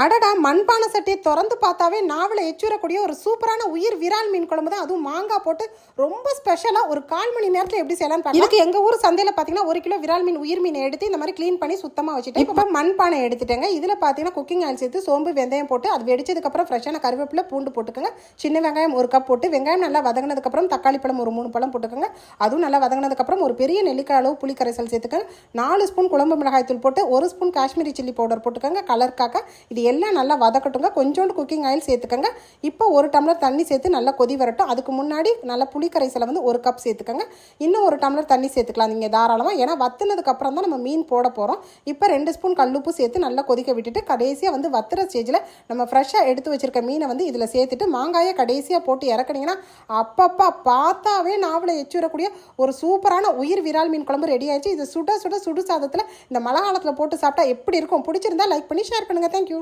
அடடா, மண்பானை சட்டியை திறந்து பார்த்தாவே நாவலை எச்சூரக்கூடிய ஒரு சூப்பரான உயிர் விரால் மீன் குழம்பு தான். அதுவும் மாங்காய் போட்டு ரொம்ப ஸ்பெஷலாக ஒரு 1/4 மணி நேரத்தில் எப்படி செய்யலாம்னு பார்க்கலாம். இதுக்கு எங்கள் ஊர் சந்தையில் பார்த்தீங்கன்னா 1 கிலோ விரால் மீன் உயிர் மீனை எடுத்து இந்த மாதிரி க்ளீன் பண்ணி சுத்தமாக வச்சுட்டேன். இப்போ மண்பானை எடுத்துட்டேங்க. இதில் பார்த்தீங்கன்னா குக்கிங் ஆயில் சேர்த்து சோம்பு வெந்தயம் போட்டு அது வெடிச்சதுக்கப்புறம் ஃப்ரெஷ்ஷான கருவேப்பிலை பூண்டு போட்டுக்கோங்க. சின்ன வெங்காயம் 1 கப் போட்டு வெங்காயம் நல்லா வதங்கினதுக்கப்புறம் தக்காளி பழம் ஒரு 3 பழம் போட்டுக்கோங்க. அதுவும் நல்லா வதங்கினதுக்கப்புறம் ஒரு பெரிய நெல்லிக்காய் அளவு புளி கரைசல் சேர்த்துக்கோங்க. 4 ஸ்பூன் குழம்பு மிளகாய் தூள் போட்டு 1 ஸ்பூன் காஷ்மீரி சில்லி பவுடர் போட்டுக்கோங்க கலருக்காக. இது எல்லாம் நல்லா வதக்கட்டுங்க. கொஞ்சோண்டு குக்கிங் ஆயில் சேர்த்துக்கோங்க. இப்போ 1 டம்ளர் தண்ணி சேர்த்து நல்லா கொதி வரட்டும். அதுக்கு முன்னாடி நல்லா புளி கரைசலை வந்து 1 கப் சேர்த்துக்கோங்க. இன்னும் 1 டம்ளர் தண்ணி சேர்த்துக்கலாம் நீங்கள் தாராளமாக. ஏன்னா வத்துனதுக்கப்புறம் தான் நம்ம மீன் போட போகிறோம். இப்போ 2 ஸ்பூன் கல்லுப்பு சேர்த்து நல்லா கொதிக்க விட்டுட்டு கடைசியாக வந்து வத்துற ஸ்டேஜில் நம்ம ஃப்ரெஷ்ஷாக எடுத்து வச்சிருக்க மீனை வந்து இதில் சேர்த்துட்டு மாங்காயை கடைசியாக போட்டு இறக்குனீங்கன்னா அப்பப்பா பார்த்தாவே நாவலை எச்சுரக்கூடிய ஒரு சூப்பரான உயிர் விரால் மீன் குழம்பு ரெடி ஆயிடுச்சு. இது சுட சுட சுடு சாதத்தில் இந்த மழை காலத்தில் போட்டு சாப்பிட்டா எப்படி இருக்கும்? பிடிச்சிருந்தா லைக் பண்ணி ஷேர் பண்ணுங்கள். தேங்க்யூ.